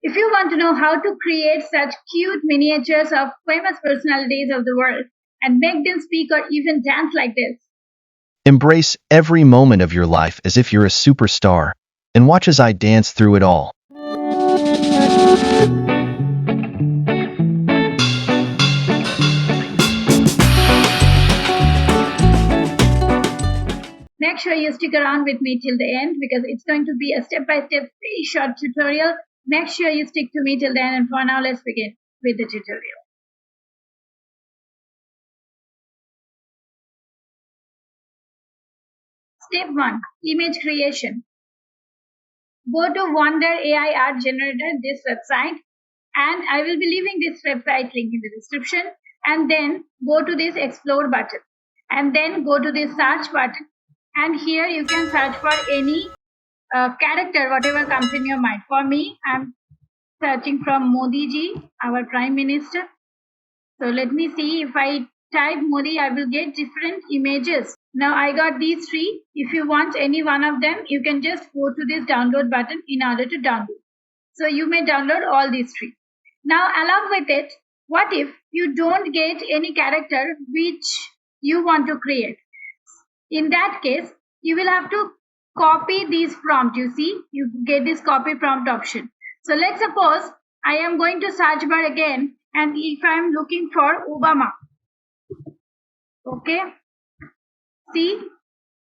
If you want to know how to create such cute miniatures of famous personalities of the world and make them speak or even dance like this, Embrace every moment of your life as if you're a superstar, and watch as I dance through it all. make sure you stick around with me till the end because it's going to be a step-by-step, very short tutorial. Make sure you stick to me till the end, and for now, let's begin with the tutorial. Step 1. Image creation. Go to Wonder AI Art Generator, this website, and I will be leaving this website link in the description, and then go to this Explore button, and then go to this Search button, and here you can search for any character, whatever comes in your mind. For me, I'm searching from Modi ji, our Prime Minister. So let me see, if I type Modi, I will get different images. Now I got these three. If you want any one of them, you can just go to this download button in order to download. So you may download all these three. Now along with it, what if you don't get any character which you want to create? In that case, you will have to copy these prompt. You see, you get this copy prompt option. So let's suppose I am going to search bar again, and if I am looking for Obama, okay, see,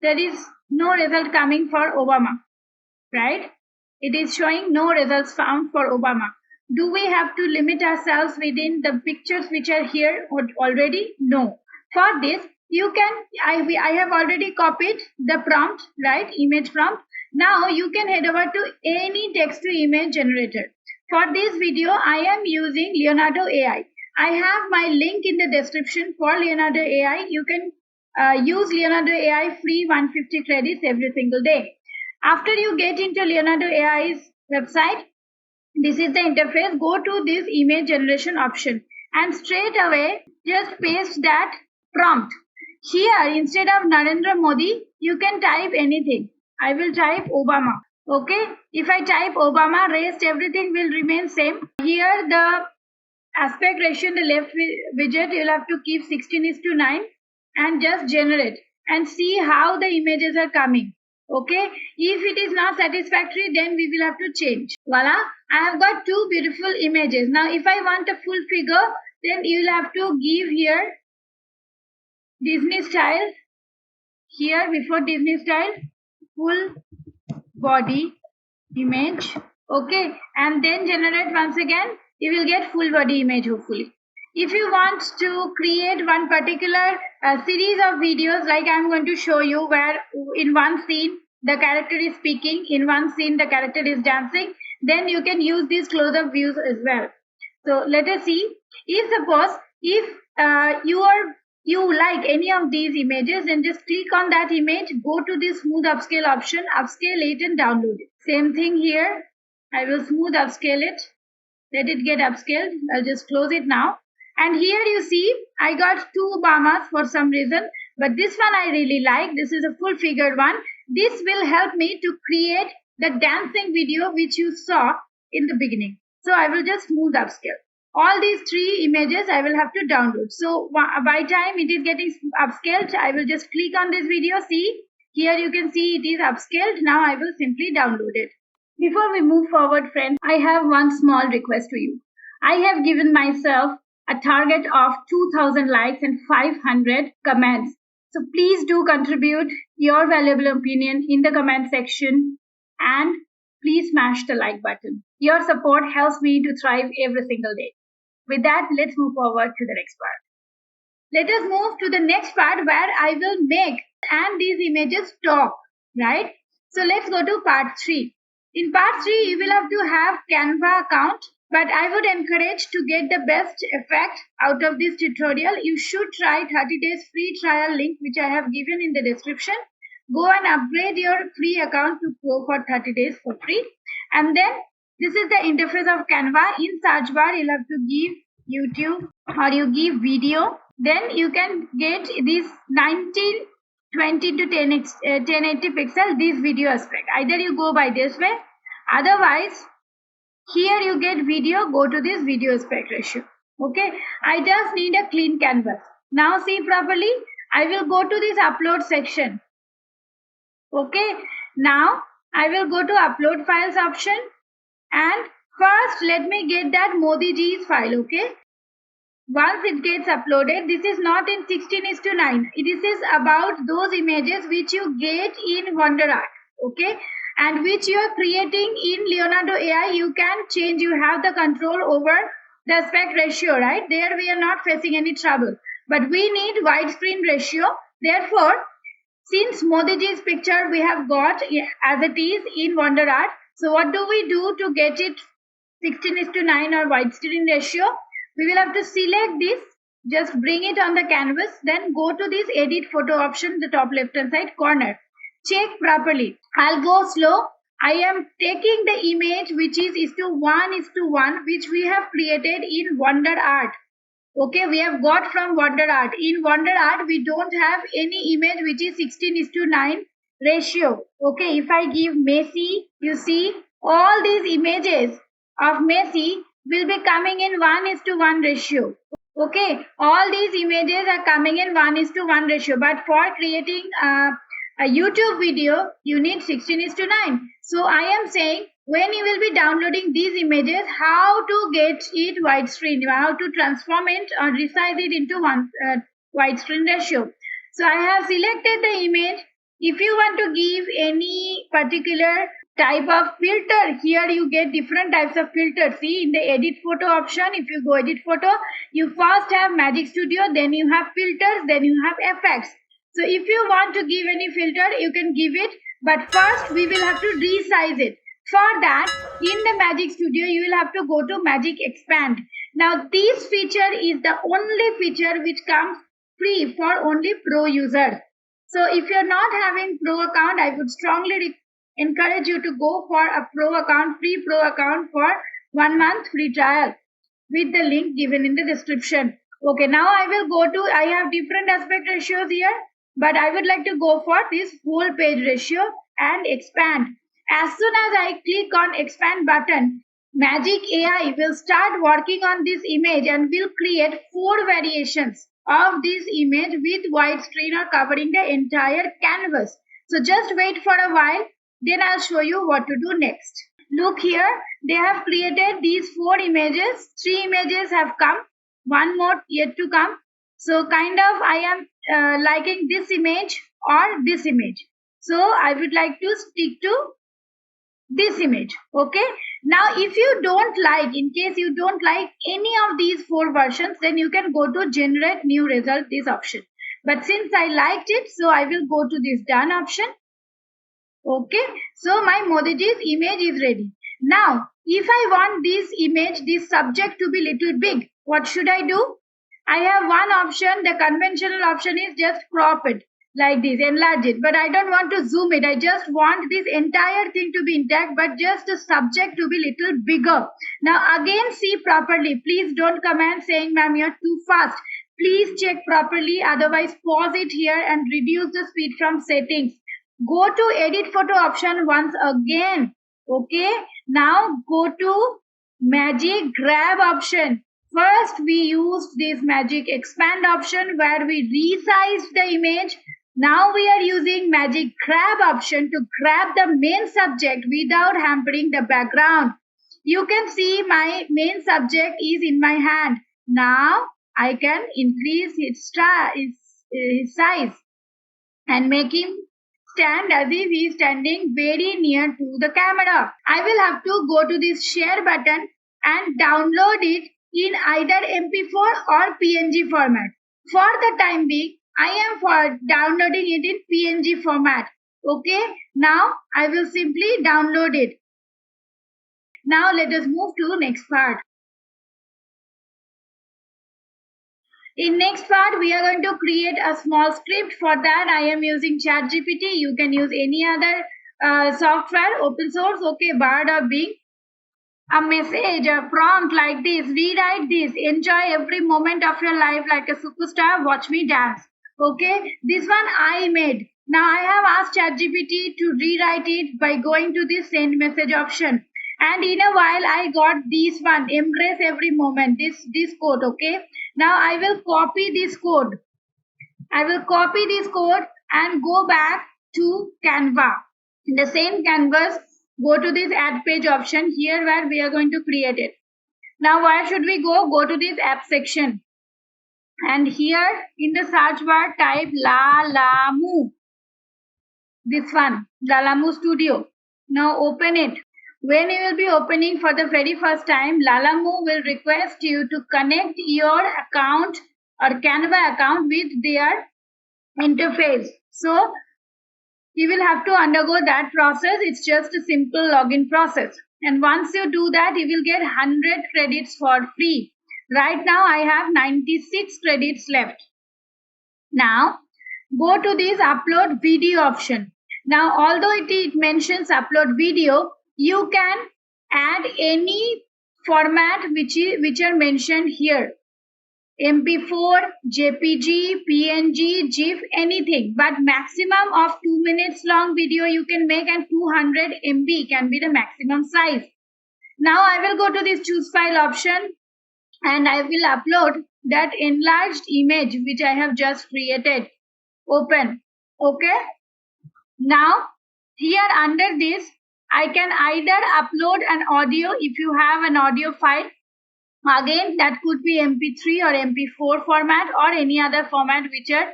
there is no result coming for Obama, right? It is showing no results found for Obama. Do we have to limit ourselves within the pictures which are here already? No. For this, you can, I have already copied the prompt, right? Image prompt. Now you can head over to any text to image generator. For this video, I am using Leonardo AI. I have my link in the description for Leonardo AI. You can use Leonardo AI free 150 credits every single day. After you get into Leonardo AI's website, this is the interface. Go to this image generation option and straight away just paste that prompt. Here, instead of Narendra Modi, you can type anything. I will type Obama. Okay, if I type Obama, rest everything will remain same. Here the aspect ratio in the left widget, you'll have to keep 16:9 and just generate and see how the images are coming. Okay, if it is not satisfactory, then we will have to change. Voila, I have got two beautiful images. Now if I want a full figure, then you will have to give here Disney style. Here before Disney style, full body image. Okay, and then generate once again. You will get full body image hopefully. If you want to create one particular series of videos, like I'm going to show you, where in one scene the character is speaking, in one scene the character is dancing, then you can use these close-up views as well. So let us see. If suppose you like any of these images, then just click on that image, go to the smooth upscale option, upscale it and download it. Same thing here. I will smooth upscale it. Let it get upscaled. I'll just close it now. And here you see, I got two Obamas for some reason, but this one I really like. This is a full figured one. This will help me to create the dancing video which you saw in the beginning. So I will just smooth upscale. All these three images I will have to download. So by time it is getting upscaled, I will just click on this video. See, here you can see it is upscaled. Now I will simply download it. Before we move forward, friends, I have one small request to you. I have given myself a target of 2000 likes and 500 comments. So please do contribute your valuable opinion in the comment section, and please smash the like button. Your support helps me to thrive every single day. With that, let's move forward to the next part. Let us move to the next part where I will make and these images talk, right? So let's go to part 3. In part 3, you will have to have Canva account, but I would encourage to get the best effect out of this tutorial. You should try 30 days free trial link, which I have given in the description. Go and upgrade your free account to Pro for 30 days for free. And then this is the interface of Canva. In search bar, you'll have to give YouTube or you give video. Then you can get this 1920 to 1080 pixel, this video aspect. Either you go by this way. Otherwise, Here you get video, go to this video aspect ratio. Okay, I just need a clean canvas. Now see properly, I will go to this upload section. Okay, now I will go to upload files option, and first let me get that Modi ji's file. Okay, once it gets uploaded, this is not in 16:9. This is about those images which you get in WonderArt. Okay, and which you are creating in Leonardo AI. You can change, you have the control over the aspect ratio, right? There we are not facing any trouble, but we need widescreen ratio. Therefore, since Modi ji's picture we have got as it is in WonderArt, so what do we do to get it 16:9 or widescreen ratio? We will have to select this, just bring it on the canvas, then go to this edit photo option, the top left hand side corner. Check properly. I'll go slow. I am taking the image which is to 1:1, which we have created in WonderArt. Okay, we have got from WonderArt. In WonderArt, we don't have any image which is 16:9 ratio. Okay, if I give Messi, you see all these images of Messi will be coming in 1:1 ratio. Okay, all these images are coming in 1:1 ratio, but for creating a YouTube video, you need 16:9. So I am saying, when you will be downloading these images, how to get it widescreen, how to transform it or resize it into one widescreen ratio. So I have selected the image. If you want to give any particular type of filter, here you get different types of filters. See, in the edit photo option, if you go edit photo, you first have Magic Studio, then you have filters, then you have effects. So if you want to give any filter, you can give it, but first we will have to resize it. For that, in the Magic Studio, you will have to go to Magic Expand. Now this feature is the only feature which comes free for only pro users. So if you're not having pro account, I would strongly encourage you to go for a pro account, free pro account for 1 month free trial with the link given in the description. Okay, now I will go to, I have different aspect ratios here, but I would like to go for this whole page ratio and expand. As soon as I click on expand button, Magic AI will start working on this image and will create 4 variations of this image with widescreen or covering the entire canvas. So just wait for a while, then I'll show you what to do next. Look here, they have created these 4 images. 3 images have come, 1 more yet to come. So kind of I am liking this image or this image. So I would like to stick to this image. Okay, now if you don't like, in case you don't like any of these 4 versions, then you can go to generate new result, this option. But since I liked it, so I will go to this done option. Okay, so my Modiji's image is ready. Now if I want this image, this subject to be little big, what should I do? I have one option. The conventional option is just crop it like this, enlarge it, but I don't want to zoom it. I just want this entire thing to be intact, but just the subject to be little bigger. Now again, see properly. Please don't comment saying, ma'am, you're too fast. Please check properly, otherwise pause it here and reduce the speed from settings. Go to edit photo option once again. Okay, now go to magic grab option. First we used this magic expand option where we resized the image. Now we are using magic grab option to grab the main subject without hampering the background. You can see my main subject is in my hand. Now I can increase its size and make him stand as if he is standing very near to the camera. I will have to go to this share button and download it in either MP4 or PNG format. For the time being, I am for downloading it in PNG format. Okay, now I will simply download it. Now let us move to the next part. In next part, we are going to create a small script. For that, I am using ChatGPT. You can use any other software, open source. Okay, Bard or Bing. A message, a prompt like this. Rewrite this. Enjoy every moment of your life like a superstar. Watch me dance. Okay, this one I made. Now I have asked ChatGPT to rewrite it by going to this send message option. And in a while I got this one, embrace every moment, this code. Okay, now I will copy this code. I will copy this code and go back to Canva. In the same canvas, go to this add page option here where we are going to create it. Now where should we go? Go to this app section. And here in the search bar type Lalamu. This one, Lalamu Studio. Now open it. When you will be opening for the very first time, Lalamu will request you to connect your account or Canva account with their interface. So you will have to undergo that process. It's just a simple login process. And once you do that, you will get 100 credits for free. Right now, I have 96 credits left. Now, go to this upload video option. Now, although it mentions upload video, you can add any format which are mentioned here. MP4, JPG, PNG, GIF, anything. But maximum of 2 minutes long video you can make, and 200 MB can be the maximum size. Now I will go to this choose file option and I will upload that enlarged image which I have just created. Open. Okay. Now here under this I can either upload an audio if you have an audio file. Again, that could be MP3 or MP4 format or any other format which are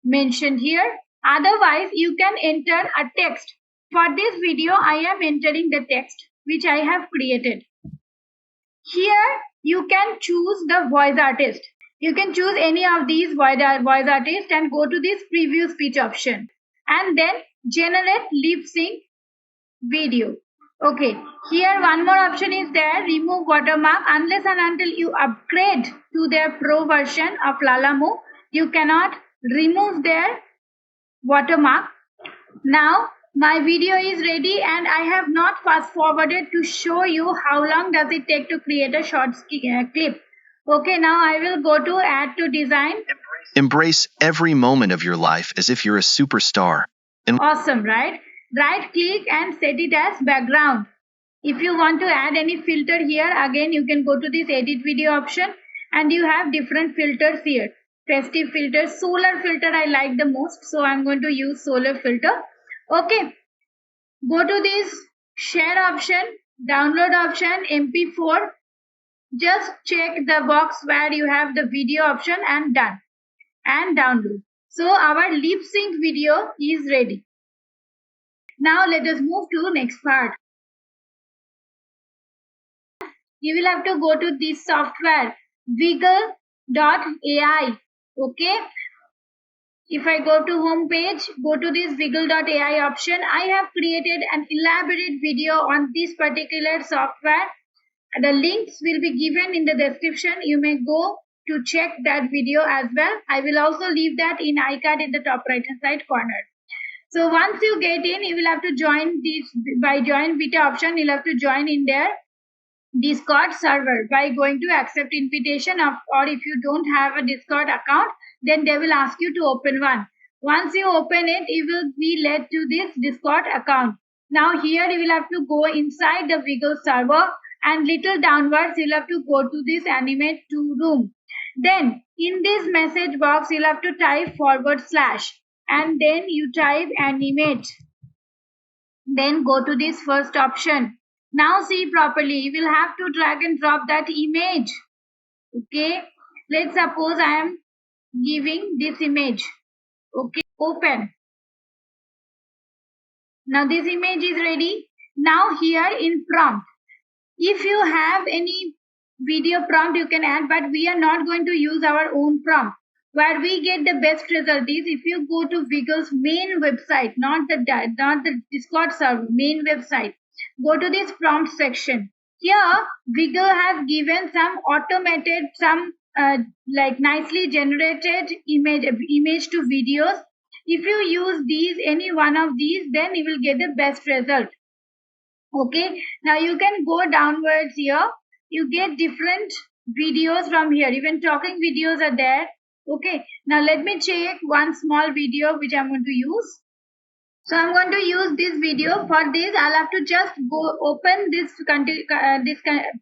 mentioned here. Otherwise, you can enter a text. For this video, I am entering the text which I have created. Here, you can choose the voice artist. You can choose any of these voice artists and go to this preview speech option. And then generate lip sync video. Okay, here one more option is there, remove watermark. Unless and until you upgrade to their pro version of Lalamu, you cannot remove their watermark. Now my video is ready and I have not fast forwarded to show you how long does it take to create a short clip. Okay, now I will go to add to design. Embrace every moment of your life as if you're a superstar. Awesome, right? Right click and set it as background. If you want to add any filter here, again you can go to this edit video option and you have different filters here. Festive filter, solar filter I like the most, so I'm going to use solar filter. Okay, go to this share option, download option, MP4. Just check the box where you have the video option and done. And download. So our lip sync video is ready. Now let us move to next part. You will have to go to this software, Wiggle.ai. Okay. If I go to home page, go to this Wiggle.ai option. I have created an elaborate video on this particular software. The links will be given in the description. You may go to check that video as well. I will also leave that in iCard in the top right hand side corner. So once you get in, you will have to join this by join beta option. You'll have to join in their Discord server by going to accept invitation of, or if you don't have a Discord account, then they will ask you to open one. Once you open it, you will be led to this Discord account. Now here you will have to go inside the Wiggle server and little downwards you'll have to go to this animate to room. Then in this message box you'll have to type / and then you type animate. Then go to this first option. Now see properly, you will have to drag and drop that image. Okay, let's suppose I am giving this image. Okay, open. Now this image is ready. Now here in prompt, if you have any video prompt you can add, but we are not going to use our own prompt. Where we get the best result is if you go to Wiggle's main website, not the Discord server, main website. Go to this prompt section. Here, Wiggle has given some automated, like nicely generated image to videos. If you use these, any one of these, then you will get the best result. Okay, now you can go downwards here. You get different videos from here. Even talking videos are there. Okay, now let me check one small video which I'm going to use. So I'm going to use this video. For this, I'll have to just go open this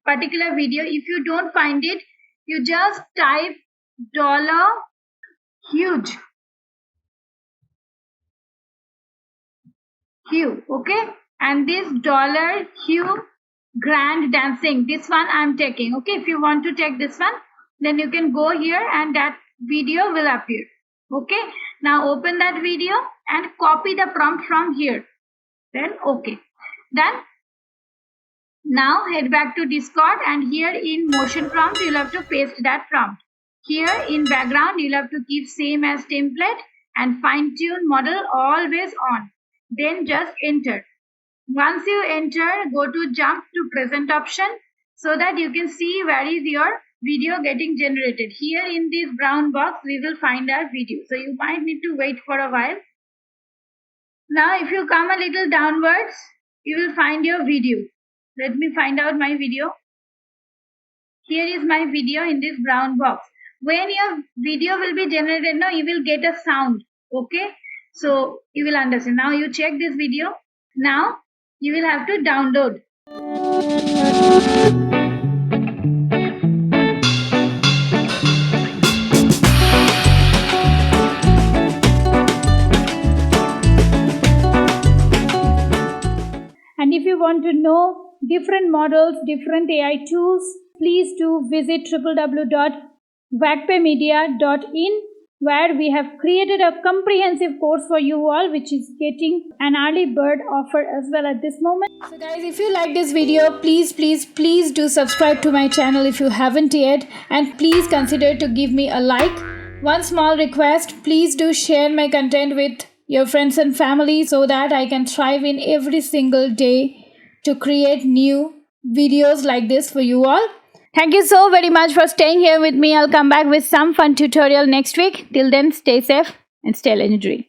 particular video. If you don't find it, you just type $huge. Hue, okay, and this $hue grand dancing, this one I'm taking. Okay, if you want to take this one, then you can go here and that video will appear. Okay, now open that video and copy the prompt from here. Then okay, done. Now head back to Discord, and here in motion prompt you'll have to paste that prompt. Here in background you'll have to keep same as template and fine tune model always on. Then just enter. Once you enter, go to jump to present option so that you can see where is your video getting generated. Here in this brown box we will find our video, so you might need to wait for a while. Now if you come a little downwards, you will find your video. Let me find out my video. Here is my video in this brown box. When your video will be generated, now you will get a sound. Okay, so you will understand. Now you check this video. Now you will have to download. And if you want to know different models, different AI tools, please do visit www.vagpemedia.in, where we have created a comprehensive course for you all, which is getting an early bird offer as well at this moment. So guys, if you like this video, please do subscribe to my channel if you haven't yet, and please consider to give me a like. One small request, please do share my content with your friends and family so that I can thrive in every single day to create new videos like this for you all. Thank you so very much for staying here with me. I'll come back with some fun tutorial next week. Till then, stay safe and stay legendary.